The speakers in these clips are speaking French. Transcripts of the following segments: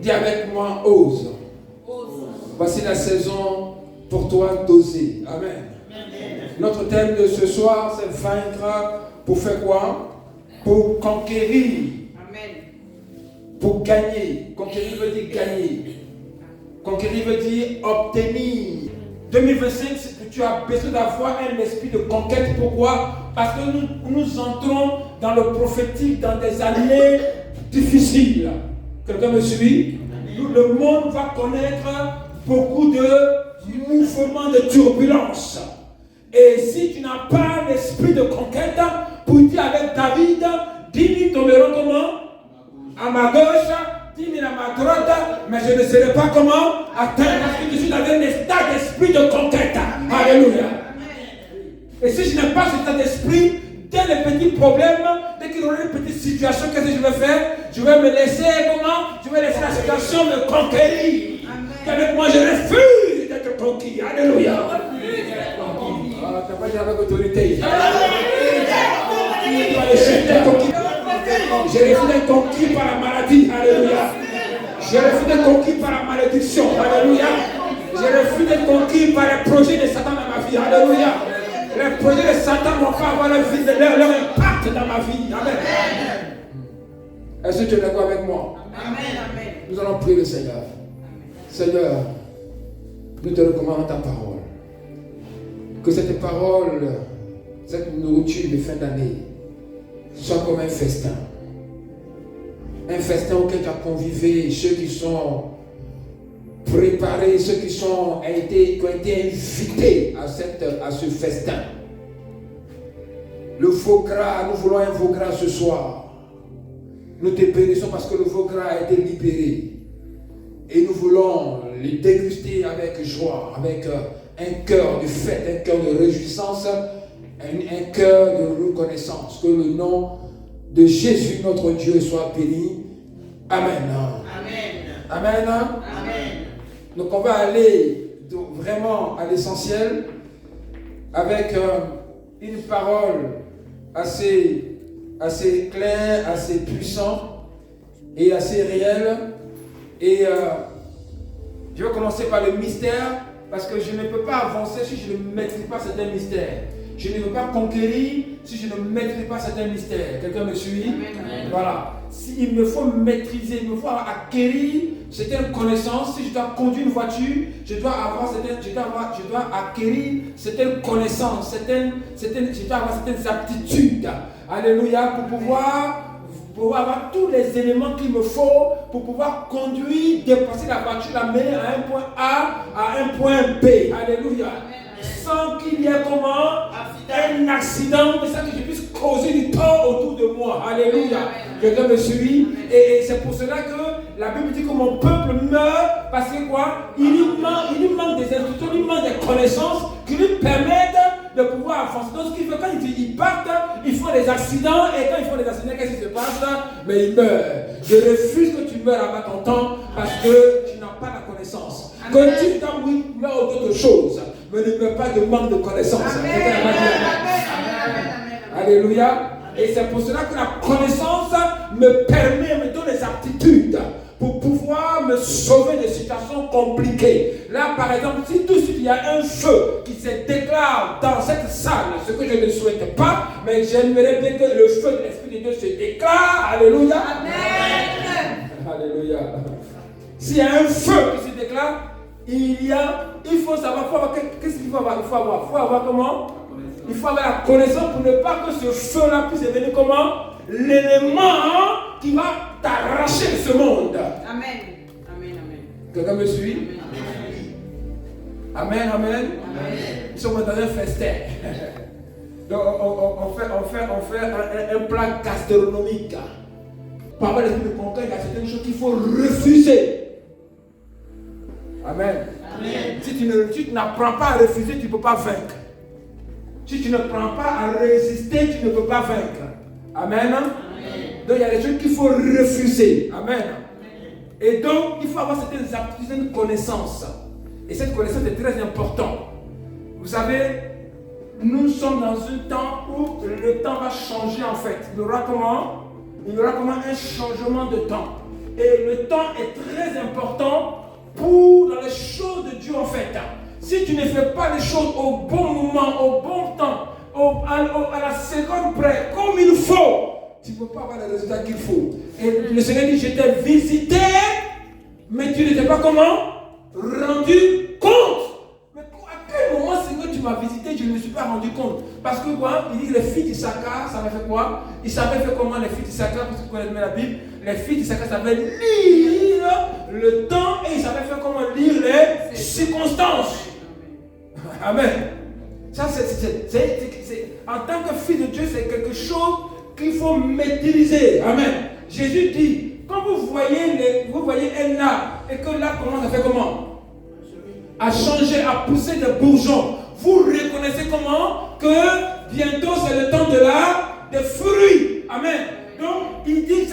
Dis avec moi, ose. Voici la saison pour toi d'oser. Amen. Notre thème de ce soir, c'est vaincre pour faire quoi? Pour conquérir. Amen. Pour gagner. Conquérir veut dire gagner. Conquérir veut dire obtenir. 2025, c'est que tu as besoin d'avoir un esprit de conquête. Pourquoi? Parce que nous entrons dans le prophétique, dans des années difficiles. Quelqu'un me suit? Le monde va connaître beaucoup de mouvements de turbulence. Et si tu n'as pas l'esprit de conquête, pour dire avec David, 10 000 tomberont comment? À ma gauche, 10 000 à ma droite, mais je ne serai pas comment? À terre, parce que je suis dans un état d'esprit de conquête. Alléluia. Et si je n'ai pas cet état d'esprit, dès les petits problèmes, dès qu'il y aura une petite situation, qu'est-ce que je vais faire? Je vais me laisser, comment? Je vais laisser la situation me conquérir. Avec moi, je refuse d'être conquis. Alléluia. Ah, tu n'as pas dit avec autorité. Je refuse d'être conquis par la maladie. Alléluia. Je refuse d'être conquis par la malédiction. Alléluia. Je refuse d'être conquis par les projets de Satan dans ma vie. Alléluia. Les projets de Satan ne vont pas avoir leur impact dans ma vie. Amen. Est-ce que tu es d'accord avec moi? Amen. Nous allons prier le Seigneur. Seigneur, nous te recommandons ta parole. Que cette parole, cette nourriture de fin d'année, soit comme un festin. Un festin auquel tu as convivé ceux qui sont préparés, ceux qui ont été invités à ce festin. Le veau gras, nous voulons un veau gras ce soir. Nous te bénissons parce que le veau gras a été libéré. Et nous voulons les déguster avec joie, avec un cœur de fête, un cœur de réjouissance, un cœur de reconnaissance. Que le nom de Jésus, notre Dieu, soit béni. Amen. Amen. Amen. Donc on va aller vraiment à l'essentiel avec une parole assez claire, assez puissante et assez réelle. Et je vais commencer par le mystère parce que je ne peux pas avancer si je ne maîtrise pas certains mystères. Je ne peux pas conquérir si je ne maîtrise pas certains mystères. Quelqu'un me suit? Amen. Voilà. Il me faut maîtriser, il me faut acquérir certaines connaissances. Si je dois conduire une voiture, je dois acquérir certaines connaissances, je dois avoir certaines aptitudes. Alléluia, pour pouvoir avoir tous les éléments qu'il me faut pour pouvoir conduire, dépasser la voiture, la mener à un point A à un point B. Alléluia. Sans qu'il y ait comment? Un accident, mais sans que je puisse causer du tort autour de moi. Alléluia. Quelqu'un me suit? Et c'est pour cela que la Bible dit que mon peuple meurt parce que quoi? Il lui manque des instructions, il lui manque des connaissances qui lui permettent de pouvoir avancer. Donc ce qui fait quand ils partent, ils font des accidents, et quand ils font des accidents, qu'est-ce qui se passe? Mais ils meurent. Je refuse que tu meurs avant ton temps parce que tu n'as pas la connaissance. Que tu meurs d'autres choses, mais ne meurs pas de manque de connaissance. Alléluia. Et c'est pour cela que la connaissance me permet, me donne les aptitudes pour pouvoir me sauver de situations compliquées. Là, par exemple, si tout de suite il y a un feu qui se déclare dans cette salle, ce que je ne souhaite pas, mais j'aimerais bien que le feu de l'Esprit de Dieu se déclare. Alléluia. Amen. Alléluia. S'il y a un feu qui se déclare, il faut savoir, qu'est-ce qu'il faut avoir? Il faut avoir comment? Il faut avoir la connaissance pour ne pas que ce feu-là puisse devenir comment? L'élément qui va t'arracher de ce monde. Amen. Quelqu'un me suit? Amen. Nous sommes dans un festin. Donc on fait un plat gastronomique. Par rapport à l'esprit de conquête, il y a certaines choses qu'il faut refuser. Amen. Si tu n'apprends pas à refuser, tu ne peux pas vaincre. Si tu ne prends pas à résister, tu ne peux pas vaincre. Amen. Donc il y a des choses qu'il faut refuser. Amen. Et donc il faut avoir certaines aptitudes, certaines connaissances. Et cette connaissance est très importante. Vous savez, nous sommes dans un temps où le temps va changer en fait. Il y aura comment un changement de temps. Et le temps est très important pour dans les choses de Dieu en fait. Si tu ne fais pas les choses au bon moment, au bon temps, à la seconde près, comme il faut, tu ne peux pas avoir les résultats qu'il faut. Et le Seigneur dit, je t'ai visité, mais tu n'étais pas comment? Rendu compte. Mais à quel moment, Seigneur, tu m'as visité, je ne me suis pas rendu compte? Parce que quoi? Il dit que les filles d'Issachar, ça m'a fait quoi? Ils savaient faire comment les filles d'Issachar, parce que vous connaissez la Bible, les filles d'Issachar savaient lire le temps et ils savaient faire comment lire les circonstances. Amen. Ça, en tant que fille de Dieu, c'est quelque chose qu'il faut maîtriser. Amen. Jésus dit, quand vous voyez un arbre et que l'arbre commence à faire comment? À changer, à pousser des bourgeons. Vous reconnaissez comment? Que bientôt c'est le temps des fruits. Amen. Donc, il dit,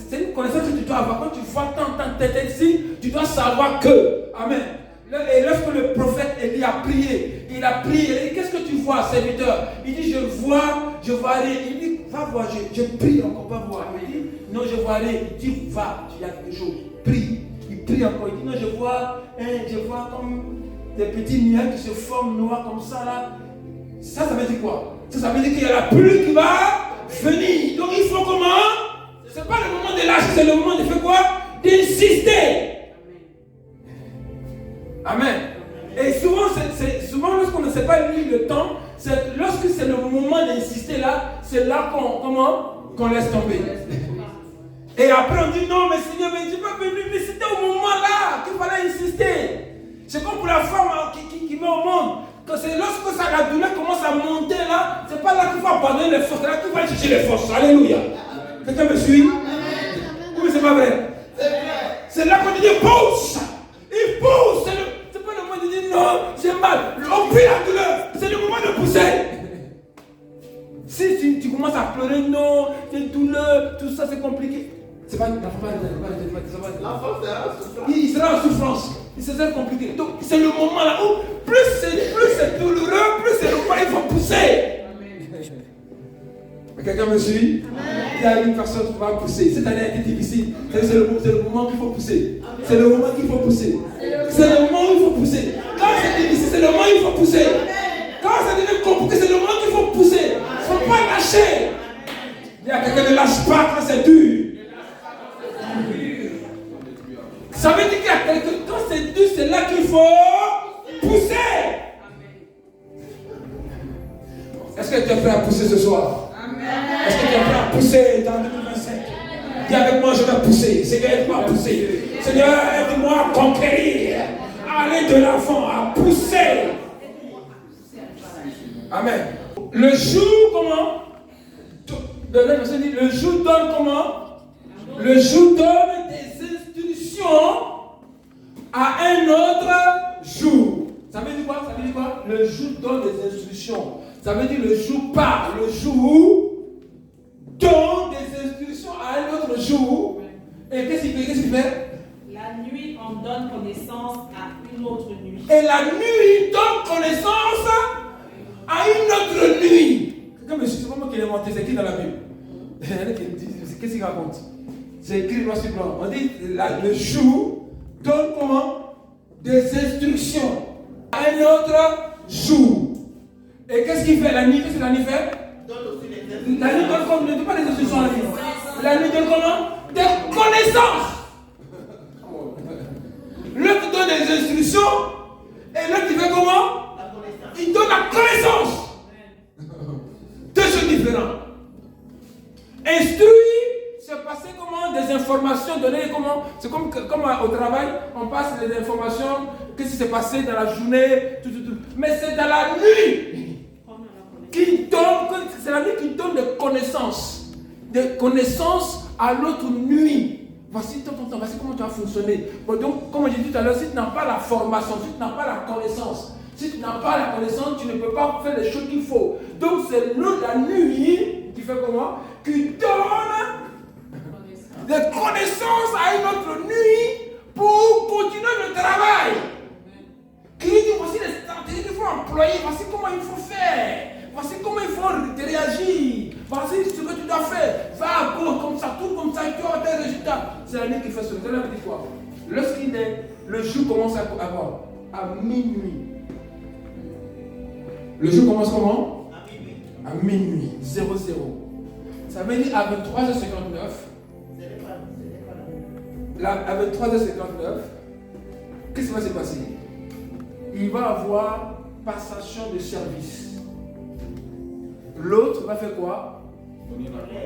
c'est une connaissance que tu dois avoir. Quand tu vois tant ici, tu dois savoir que. Amen. Et lorsque le prophète Élie a prié, il a prié, il dit, qu'est-ce que tu vois, serviteur? Il dit, je vois rien. Il dit, va voir, je prie encore, va voir. Il dit, non, je vois rien. Il dit, va, il y a quelque chose, prie. Il prie encore, il dit, non, je vois comme des petits nuages qui se forment noirs comme ça là. Ça veut dire quoi? Ça veut dire qu'il y a la pluie qui va venir. Donc il faut comment? Ce n'est pas le moment de lâcher, c'est le moment de faire quoi? D'insister. Amen. Et souvent lorsqu'on ne sait pas lire le temps, lorsque c'est le moment d'insister là, c'est là qu'on laisse tomber. Et après on dit non mais Seigneur, mais tu n'es pas venu, mais c'était au moment là qu'il fallait insister. C'est comme pour la femme qui met au monde. C'est lorsque la douleur commence à monter là, c'est pas là qu'il faut abandonner les forces, c'est là qu'il faut aller chercher les forces. Alléluia. Quelqu'un me suit? Oui, mais c'est pas vrai. C'est là qu'on dit pousse. Il pousse. C'est pas le moment de dire non, j'ai mal. On prie la douleur. C'est le moment de pousser. Si tu commences à pleurer, non, c'est douleur, tout ça c'est compliqué. C'est pas l'enfant il sera en souffrance. C'est très compliqué. Donc c'est le moment là où plus c'est douloureux, plus c'est le moment il faut pousser. Quelqu'un me suit? Il y a une personne qui va pousser. Cette année a été difficile. C'est le moment qu'il faut pousser. C'est le moment qu'il faut pousser. C'est le moment où il faut pousser. Quand c'est difficile, c'est le moment où il faut pousser. Quand ça devient compliqué, c'est le moment qu'il faut pousser. Il ne faut pas lâcher. Il y a quelqu'un qui ne lâche pas quand c'est dur. Ça veut dire qu'il y a quelque quand c'est dur, c'est là qu'il faut pousser. Est-ce que tu es prêt à pousser ce soir? Est-ce que tu es prêt à pousser dans 2025? Dis avec moi, je vais pousser. Seigneur, aide-moi à pousser. Seigneur, aide-moi à conquérir. À aller de l'avant, à pousser. Amen. Le jour, comment? Le jour donne comment? Le jour donne des instructions à un autre jour. Ça veut dire quoi? Ça veut dire quoi? Le jour donne des instructions. Ça veut dire le jour part. Le jour donne des instructions à un autre jour. Et qu'est-ce qu'il fait? La nuit, on donne connaissance à une autre nuit. Et la nuit donne connaissance à une autre nuit. Comme je suis pas moi qui l'ai inventé, c'est écrit dans la Bible. Qu'est-ce qu'il raconte? C'est écrit noir sur blanc. On dit le jour donne comment? Des instructions à un autre jour. Et qu'est-ce qu'il fait la nuit? Qu'est-ce que la nuit fait? La nuit donne comment? Ne dit pas des instructions à la nuit. La nuit donne comment? Des connaissances. L'autre donne des instructions et l'autre il fait comment? Il donne la connaissance. Deux choses différentes. Instruire, c'est passer comment? Des informations données comment? C'est comme au travail, on passe les informations, qu'est-ce qui s'est passé dans la journée, tout. Mais c'est dans la nuit qui donne, c'est la nuit qui donne des connaissances à l'autre nuit. Voici ton temps, voici comment tu vas fonctionner. Bon, donc, comme j'ai dit tout à l'heure, si tu n'as pas la formation, si tu n'as pas la connaissance, si tu n'as pas la connaissance, tu ne peux pas faire les choses qu'il faut. Donc, c'est la nuit qui fait comment? Qui donne des connaissances à une autre nuit pour continuer le travail. Qui dit voici les stratégies qu'il faut employer, voici comment il faut faire, voici comment il faut réagir, voici ce que tu dois faire. Va à gauche comme ça, tout comme ça, et tu auras tes résultats. C'est la nuit qui fait ce. C'est la nuit qui dit quoi? le jour commence à quoi? À minuit. Le jour commence comment? À minuit. 00. Ça veut dire à 23h59. Là, à 23h59, qu'est-ce qui va se passer? Il va avoir passation de service. L'autre va faire quoi?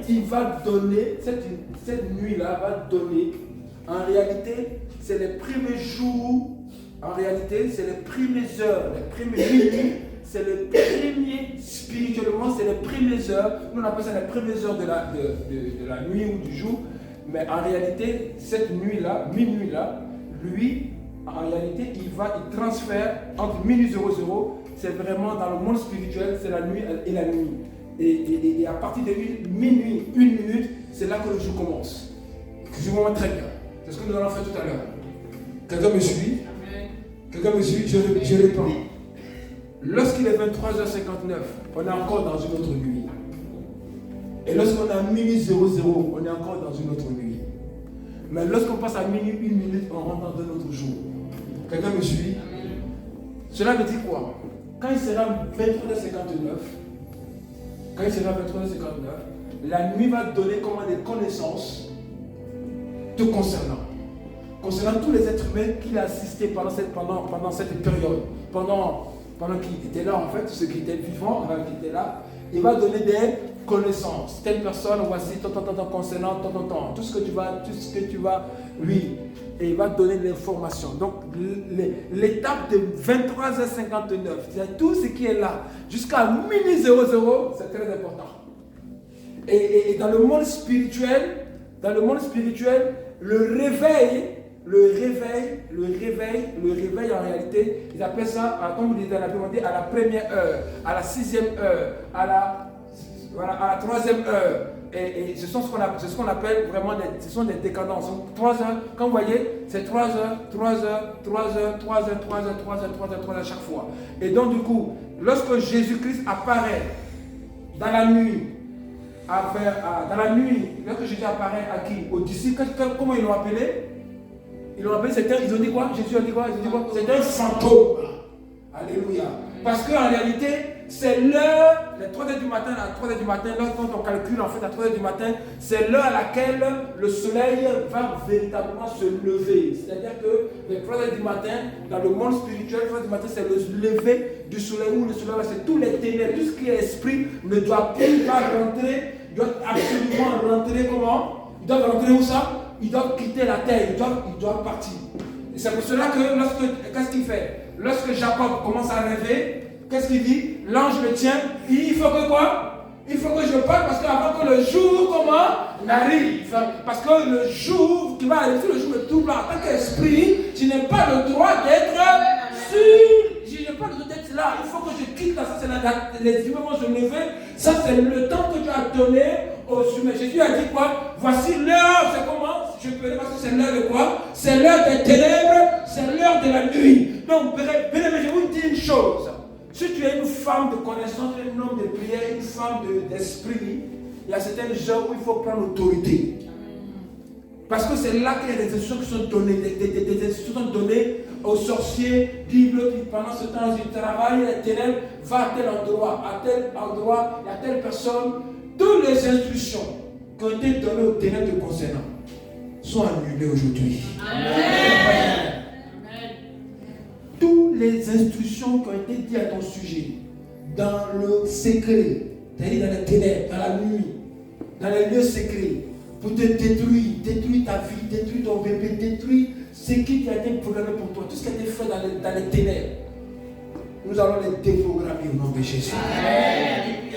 Il va donner, cette nuit-là va donner, en réalité, c'est les premiers jours, en réalité, c'est les premières heures, les premières minutes, c'est les premiers, spirituellement, c'est les premières heures, nous on appelle ça les premières heures de la nuit ou du jour, mais en réalité, cette nuit-là, minuit-là, lui, en réalité, il transfère entre minuit 00, c'est vraiment dans le monde spirituel, c'est la nuit et la nuit. Et à partir de minuit, 1 minute, c'est là que le jour commence. Je vous montre très bien. C'est ce que nous allons faire tout à l'heure. Quelqu'un me suit? Quelqu'un me suit? Je réponds. Lorsqu'il est 23h59, on est encore dans une autre nuit. Et lorsqu'on est à minuit 00, on est encore dans une autre nuit. Mais lorsqu'on passe à minuit 1 minute, on rentre dans un autre jour. Quelqu'un me suit? Cela veut dire quoi? Quand il sera 23h59, la nuit va donner comment des connaissances te concernant. Concernant tous les êtres humains qu'il a assistés pendant cette période. Pendant qu'il était là, en fait, ceux qui étaient vivants, qui étaient là, il va donner des connaissances. Telle personne, voici, concernant, tout ce que tu vas, lui. Et il va donner l'information. Donc, l'étape de 23h59, c'est tout ce qui est là, jusqu'à minuit 00, c'est très important. Et dans le monde spirituel, le réveil en réalité, ils appellent ça, comme vous dites dans la Bible, à la première heure, à la 6e heure, à la 3e heure. Et ce sont ce qu'on appelle vraiment ce sont des décadences. 3 heures, quand vous voyez, c'est 3 heures, 3 heures, 3 heures, 3 heures, 3 heures, 3 heures, 3 heures, 3 heures à chaque fois. Et donc du coup, lorsque Jésus-Christ apparaît dans la nuit, lorsque Jésus apparaît à qui? Aux disciples, comment ils l'ont appelé? Ils l'ont appelé, ils ont dit quoi? Jésus a dit quoi? C'était un fantôme. Alléluia. Parce qu'en réalité, c'est l'heure, les 3h du matin, quand on calcule en fait à 3h du matin, c'est l'heure à laquelle le soleil va véritablement se lever. C'est-à-dire que les 3h du matin, dans le monde spirituel, 3h du matin, c'est le lever du soleil, où le soleil, c'est tous les ténèbres, tout ce qui est esprit ne doit plus pas rentrer, doit absolument rentrer comment? Ils doivent rentrer où ça? Ils doivent quitter la terre, ils doivent partir. Et c'est pour cela que qu'est-ce qu'il fait? Lorsque Jacob commence à rêver, qu'est-ce qu'il dit? L'ange le tient, il faut que quoi? Il faut que je parte parce qu'avant que le jour n'arrive. Parce que le jour qui va arriver, le jour me trouble en tant qu'esprit, tu n'as pas le droit d'être sûr. Je n'ai pas le droit d'être là. Il faut que je quitte là. Ça, c'est les humains vont se lever. Ça, c'est le temps que tu as donné aux humains. Jésus a dit quoi? Voici l'heure. C'est comment? Je peux dire parce que c'est l'heure de quoi? C'est l'heure des ténèbres. C'est l'heure de la nuit. Donc, bien, je vous dis une chose. Si tu es une femme de connaissance, un homme de prière, une femme d'esprit, il y a certaines heures où il faut prendre l'autorité. Parce que c'est là qu'il y a des instructions qui sont données, des instructions données aux sorciers. Dis-le qui pendant ce temps, ils travaillent, les ténèbres, va à tel endroit, il y a telle personne. Toutes les instructions qui ont été données aux ténèbres de concernant sont annulées aujourd'hui. Amen. Toutes les instructions qui ont été dites à ton sujet, dans le secret, c'est-à-dire dans les ténèbres, dans la nuit, dans les lieux secrets, pour te détruire ta vie, détruire ton bébé, détruire ce qui a été programmé pour toi, tout ce qui a été fait dans les ténèbres, nous allons les déprogrammer au nom de Jésus. Amen.